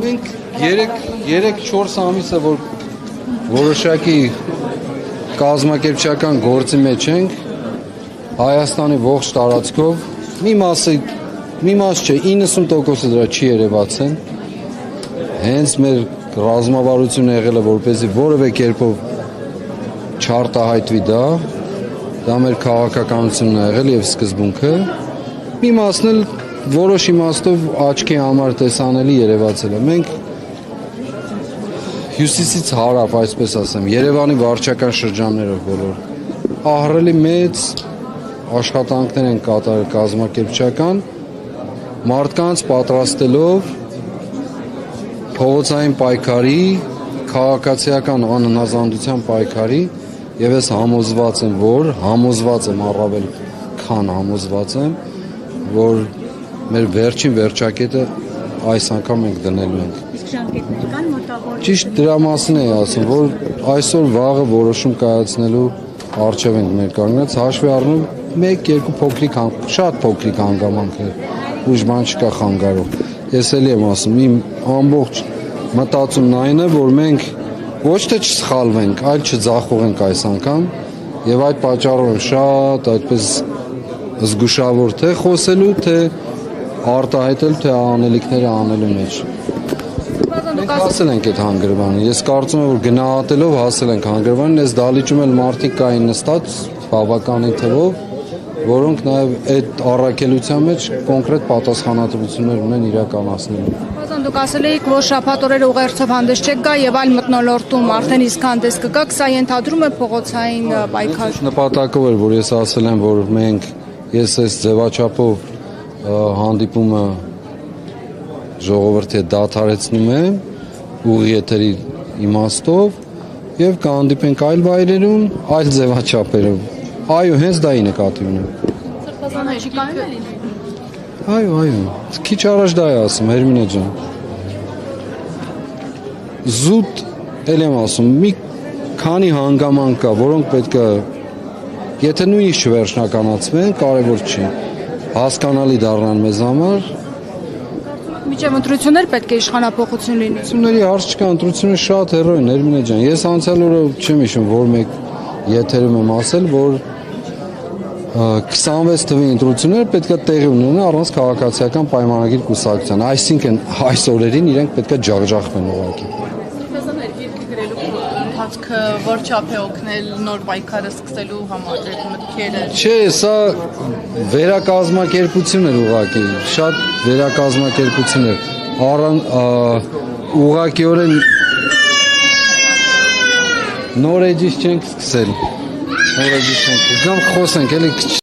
Մենք 3-4 ամիս է որ որոշակի կազմակերպչական գործի մեջ ենք Հայաստանի ողջ տարածքով մի մաս չէ 90%-ը դրա չի երևացել հենց մեր ռազմավարությունը եղել է որպեսզի որևէ կերպով չարտահայտվի դա մեր քաղաքականությունն է եղել եւ սկզբունքը մի մասն էլ որոշ իմաստով աչքի համար տեսանելի երևացել է մենք հյուսիսից հարավ այսպես ասեմ Երևանի վարչական շրջաններով բոլոր ահռելի մեծ աշխատանքներ են կատարել կազմակերպչական մարդկանց պատրաստելով փողոցային պայքարի քաղաքացիական անհնազանդության պայքարի եւ ես համոզված եմ առավել քան համոզված եմ որ մեր վերջին վերջակետը այս անգամ ենք դնելու ենք իսկ ժամկետներ կան մոտավոր ճիշտ դրա մասին էի ասում որ այսօր վաղը որոշում կայացնելու արժև ենք մեր կանգնած հաշվի առնելով 1-2 փոքրիկ շատ փոքրիկ հանգամանքներ ուժ բան չկա խանգարող ես էլի եմ ասում իմ ամբողջ մտածումն այն է որ մենք ոչ թե չսխալվենք այլ չձախողենք այս անգամ եւ այդ պատճառով եմ շատ այդպես զգուշավոր թե խոսելու թե արտահայտել թե անելիքները անելու մեջ մենք հասել ենք այդ հանգրվանին ես կարծում եմ որ գնահատելով հասել ենք հանգրվանին ես դալիճում էլ մարդիկ կային նստած բավականին թվով որոնք նաև այդ առաքելության մեջ կոնկրետ պատասխանատվություններ ունեն իրականացնելու Դուք ասել եք, որ շաբաթ օրերը ուղերձով հանդես չեք գա եւ այլ մթնոլորտում արդեն իսկ հանդես կգաք, սա ենթադրում է փողոցային պայքար։ Նպատակով էր, որ ես ասել եմ, որ մենք ես այս ձևաչափով հանդիպումը ժողովրդի հետ դադարեցնում եմ ուղի եթերի իմաստով եւ կհանդիպենք այլ վայրերում, այլ ձևաչափերով։ Այո, հենց դա ի նկատի ունեմ։ Սրբազան չի կարող լինել։ Այո, քիչ առաջ դա է ասում Հերմինե ջան։ Զուտ էլ եմ ասում, մի քանի հանգամանք կա, որոնք պետք է եթե նույնիսկ չվերջնականացվեն, կարևոր չի։ Հասկանալի դառնան մեզ համար։ Միջև ընտրություններ պետք է իշխանապողություն լինի։ Ընտրությունների հարց չկա, ընտրությունը շատ հեռու են, Հերմինե ջան։ Ես անցյալ օրը չեմ հիշում, որ մեկ եթերում եմ ասել, որ 26 թվի ընտրությունները պետք է տեղի ունենան առանց քաղաքացիական պայմանագիր կուսակցության։ Այսինքն այս օրերին իրենք պետք է ջախջախվեն ուղղակի։ Սրբազան երկրի գրելու ընթացքը որ չափ է օգնել նոր պայքարը սկսելու համար այդ մտքերը։ Չէ, սա վերակազմակերպություն էր ուղղակի, շատ վերակազմակերպություն էր։ Ուղղակիորեն նոր էջից չենք սկսել։ Նոր էջից չենք։ Գամ խոսենք, էլի